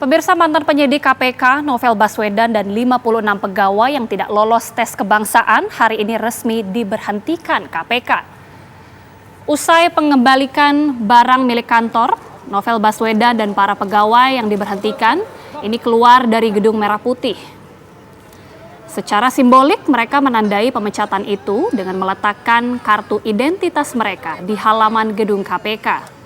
Pemirsa, mantan penyidik KPK Novel Baswedan dan 56 pegawai yang tidak lolos tes kebangsaan hari ini resmi diberhentikan KPK. Usai pengembalikan barang milik kantor, Novel Baswedan dan para pegawai yang diberhentikan ini keluar dari Gedung Merah Putih. Secara simbolik mereka menandai pemecatan itu dengan meletakkan kartu identitas mereka di halaman gedung KPK.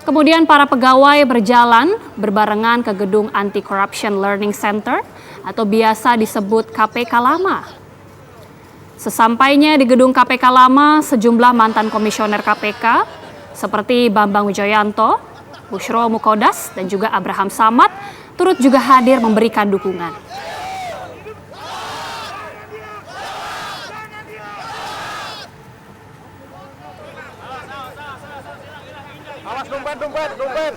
Kemudian para pegawai berjalan berbarengan ke gedung Anti-Corruption Learning Center atau biasa disebut KPK Lama. Sesampainya di gedung KPK Lama, sejumlah mantan komisioner KPK seperti Bambang Wijoyanto, Bushro Mukodas, dan juga Abraham Samad turut juga hadir memberikan dukungan. Awas dompet.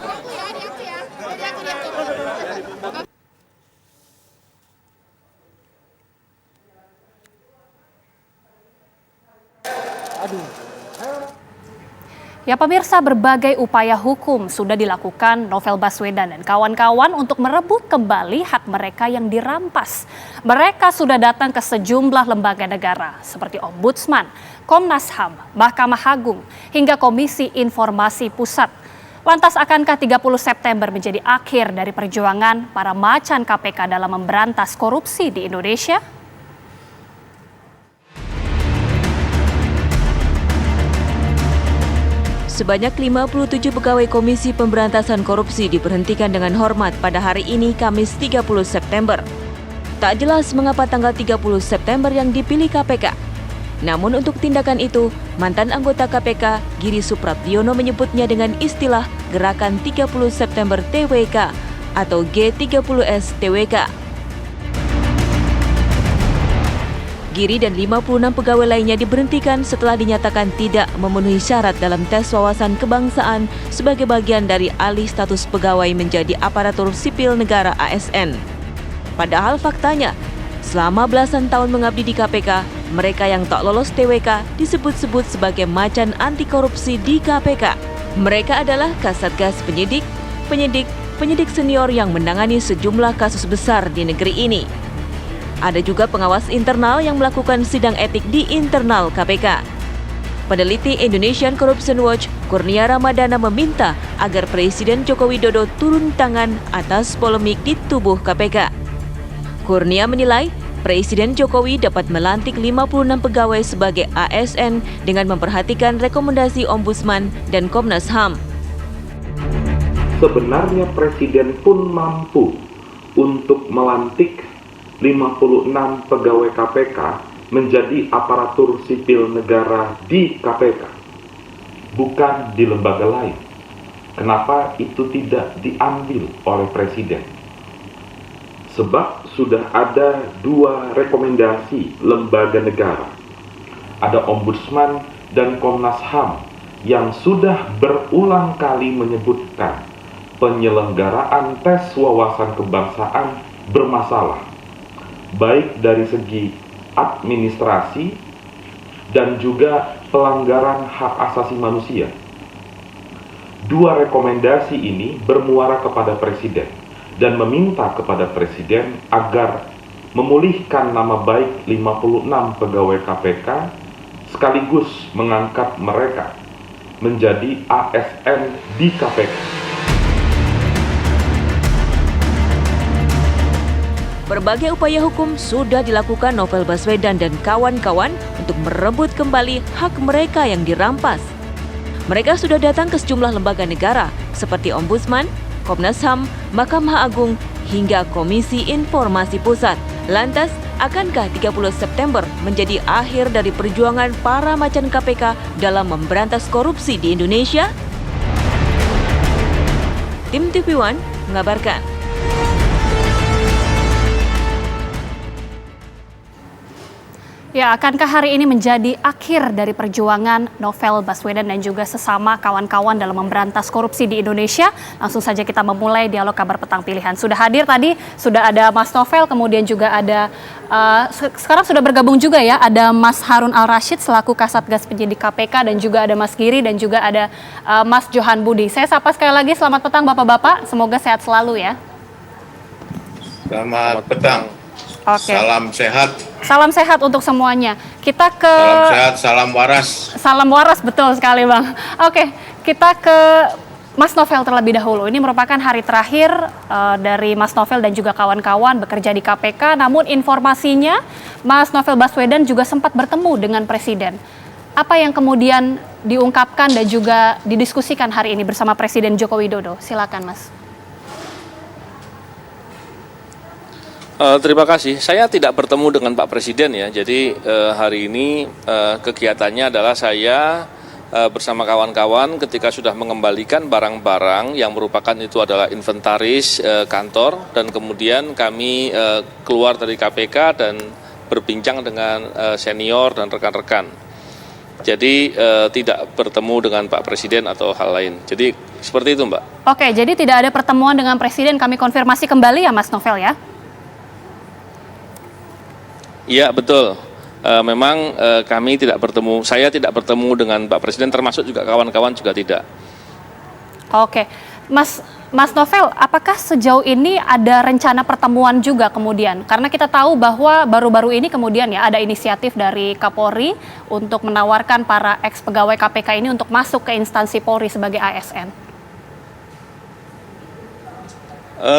Ya pemirsa, berbagai upaya hukum sudah dilakukan Novel Baswedan dan kawan-kawan untuk merebut kembali hak mereka yang dirampas. Mereka sudah datang ke sejumlah lembaga negara seperti Ombudsman, Komnas HAM, Mahkamah Agung, hingga Komisi Informasi Pusat. Lantas akankah 30 September menjadi akhir dari perjuangan para macan KPK dalam memberantas korupsi di Indonesia? Sebanyak 57 pegawai Komisi Pemberantasan Korupsi diberhentikan dengan hormat pada hari ini Kamis 30 September. Tak jelas mengapa tanggal 30 September yang dipilih KPK. Namun untuk tindakan itu, mantan anggota KPK Giri Suprabdiono menyebutnya dengan istilah Gerakan 30 September TWK atau G30S TWK. Giri dan 56 pegawai lainnya diberhentikan setelah dinyatakan tidak memenuhi syarat dalam tes wawasan kebangsaan sebagai bagian dari alih status pegawai menjadi aparatur sipil negara ASN. Padahal faktanya, selama belasan tahun mengabdi di KPK, mereka yang tak lolos TWK disebut-sebut sebagai macan anti korupsi di KPK. Mereka adalah Kasatgas penyidik senior yang menangani sejumlah kasus besar di negeri ini. Ada juga pengawas internal yang melakukan sidang etik di internal KPK. Peneliti Indonesian Corruption Watch, Kurnia Ramadana meminta agar Presiden Joko Widodo turun tangan atas polemik di tubuh KPK. Kurnia menilai Presiden Jokowi dapat melantik 56 pegawai sebagai ASN dengan memperhatikan rekomendasi Ombudsman dan Komnas HAM. Sebenarnya Presiden pun mampu untuk melantik 56 pegawai KPK menjadi aparatur sipil negara di KPK, bukan di lembaga lain. Kenapa itu tidak diambil oleh Presiden? Sebab sudah ada 2 rekomendasi lembaga negara. Ada Ombudsman dan Komnas HAM yang sudah berulang kali menyebutkan penyelenggaraan tes wawasan kebangsaan bermasalah, baik dari segi administrasi dan juga pelanggaran hak asasi manusia. 2 rekomendasi ini bermuara kepada Presiden dan meminta kepada Presiden agar memulihkan nama baik 56 pegawai KPK sekaligus mengangkat mereka menjadi ASN di KPK. Berbagai upaya hukum sudah dilakukan Novel Baswedan dan kawan-kawan untuk merebut kembali hak mereka yang dirampas. Mereka sudah datang ke sejumlah lembaga negara seperti Ombudsman, Komnas HAM, Mahkamah Agung, hingga Komisi Informasi Pusat. Lantas, akankah 30 September menjadi akhir dari perjuangan para macan KPK dalam memberantas korupsi di Indonesia? Tim TV One mengabarkan. Ya, akankah hari ini menjadi akhir dari perjuangan Novel Baswedan dan juga sesama kawan-kawan dalam memberantas korupsi di Indonesia? Langsung saja kita memulai dialog kabar petang pilihan. Sudah hadir tadi, sudah ada Mas Novel, kemudian juga ada, sekarang sudah bergabung juga ya, ada Mas Harun Al-Rashid selaku Kasatgas Penyidik KPK, dan juga ada Mas Giri, dan juga ada Mas Johan Budi. Saya sapa sekali lagi, selamat petang Bapak-Bapak, semoga sehat selalu ya. Selamat petang. Oke. Salam sehat. Salam sehat untuk semuanya. Kita ke Salam sehat, salam waras. Salam waras, betul sekali Bang. Oke, kita ke Mas Novel terlebih dahulu. Ini merupakan hari terakhir dari Mas Novel dan juga kawan-kawan bekerja di KPK. Namun informasinya Mas Novel Baswedan juga sempat bertemu dengan Presiden. Apa yang kemudian diungkapkan dan juga didiskusikan hari ini bersama Presiden Joko Widodo? Silakan Mas. Terima kasih. Saya tidak bertemu dengan Pak Presiden ya. Jadi hari ini kegiatannya adalah saya bersama kawan-kawan ketika sudah mengembalikan barang-barang yang merupakan itu adalah inventaris kantor, dan kemudian kami keluar dari KPK dan berbincang dengan senior dan rekan-rekan. Jadi tidak bertemu dengan Pak Presiden atau hal lain. Jadi seperti itu Mbak. Oke, jadi tidak ada pertemuan dengan Presiden. Kami konfirmasi kembali ya Mas Novel ya. Iya betul, memang kami tidak bertemu, saya tidak bertemu dengan Pak Presiden, termasuk juga kawan-kawan juga tidak. Oke, Mas Novel, apakah sejauh ini ada rencana pertemuan juga kemudian? Karena kita tahu bahwa baru-baru ini kemudian ya ada inisiatif dari Kapolri untuk menawarkan para ex-pegawai KPK ini untuk masuk ke instansi Polri sebagai ASN.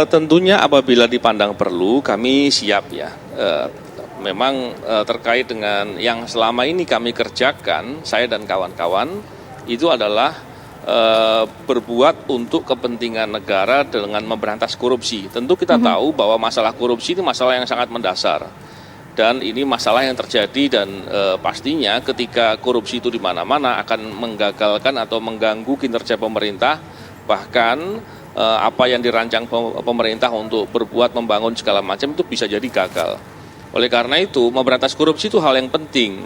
Tentunya apabila dipandang perlu, kami siap ya. Memang terkait dengan yang selama ini kami kerjakan, saya dan kawan-kawan, itu adalah berbuat untuk kepentingan negara dengan memberantas korupsi. Tentu kita tahu bahwa masalah korupsi itu masalah yang sangat mendasar. Dan ini masalah yang terjadi, dan pastinya ketika korupsi itu di mana-mana akan menggagalkan atau mengganggu kinerja pemerintah, bahkan apa yang dirancang pemerintah untuk berbuat, membangun segala macam itu bisa jadi gagal. Oleh karena itu, memberantas korupsi itu hal yang penting,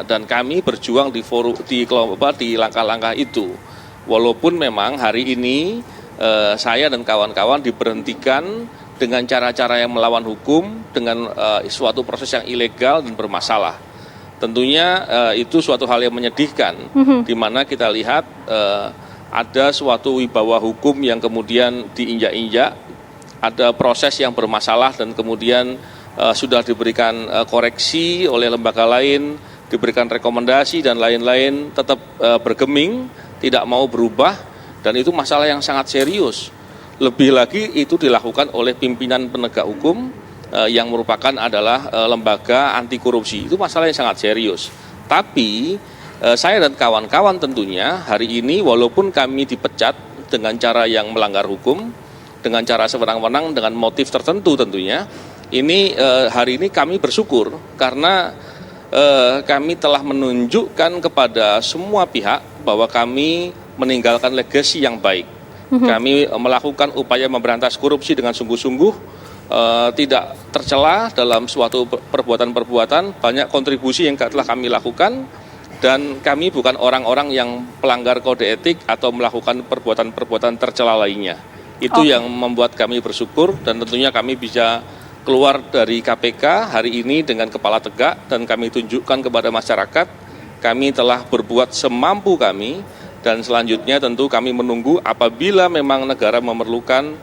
dan kami berjuang di langkah-langkah itu. Walaupun memang hari ini saya dan kawan-kawan diberhentikan dengan cara-cara yang melawan hukum, dengan suatu proses yang ilegal dan bermasalah. Tentunya itu suatu hal yang menyedihkan, di mana kita lihat ada suatu wibawa hukum yang kemudian diinjak-injak, ada proses yang bermasalah dan kemudian sudah diberikan koreksi oleh lembaga lain, diberikan rekomendasi dan lain-lain, tetap bergeming, tidak mau berubah, dan itu masalah yang sangat serius. Lebih lagi itu dilakukan oleh pimpinan penegak hukum yang merupakan adalah lembaga anti korupsi. Itu masalah yang sangat serius. Tapi saya dan kawan-kawan tentunya hari ini walaupun kami dipecat dengan cara yang melanggar hukum, dengan cara sewenang-wenang, dengan motif tertentu tentunya, ini hari ini kami bersyukur karena kami telah menunjukkan kepada semua pihak bahwa kami meninggalkan legasi yang baik. Kami melakukan upaya memberantas korupsi dengan sungguh-sungguh, tidak tercela dalam suatu perbuatan-perbuatan, banyak kontribusi yang telah kami lakukan, dan kami bukan orang-orang yang pelanggar kode etik atau melakukan perbuatan-perbuatan tercela lainnya. Itu yang membuat kami bersyukur, dan tentunya kami bisa keluar dari KPK hari ini dengan kepala tegak, dan kami tunjukkan kepada masyarakat kami telah berbuat semampu kami, dan selanjutnya tentu kami menunggu apabila memang negara memerlukan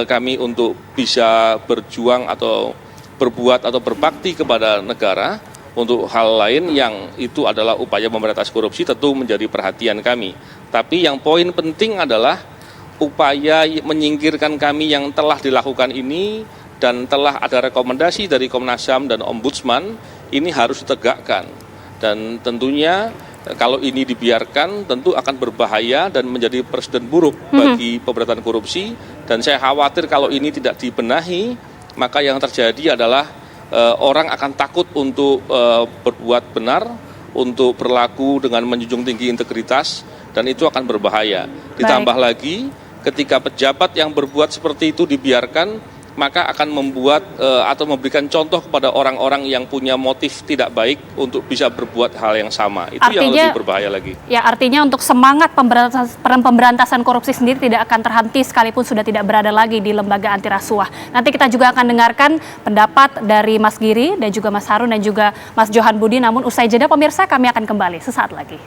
kami untuk bisa berjuang atau berbuat atau berbakti kepada negara untuk hal lain yang itu adalah upaya memberantas korupsi, tentu menjadi perhatian kami. Tapi yang poin penting adalah upaya menyingkirkan kami yang telah dilakukan ini, dan telah ada rekomendasi dari Komnas HAM dan Ombudsman, ini harus ditegakkan. Dan tentunya kalau ini dibiarkan tentu akan berbahaya dan menjadi presiden buruk bagi pemberantasan korupsi. Dan saya khawatir kalau ini tidak dibenahi, maka yang terjadi adalah orang akan takut untuk berbuat benar, untuk berlaku dengan menjunjung tinggi integritas, dan itu akan berbahaya. Ditambah lagi ketika pejabat yang berbuat seperti itu dibiarkan, maka akan membuat atau memberikan contoh kepada orang-orang yang punya motif tidak baik untuk bisa berbuat hal yang sama. Itu yang lebih berbahaya lagi. Ya, artinya untuk semangat pemberantasan korupsi sendiri tidak akan terhenti sekalipun sudah tidak berada lagi di lembaga anti rasuah. Nanti kita juga akan dengarkan pendapat dari Mas Giri dan juga Mas Harun dan juga Mas Johan Budi. Namun usai jeda pemirsa, kami akan kembali sesaat lagi.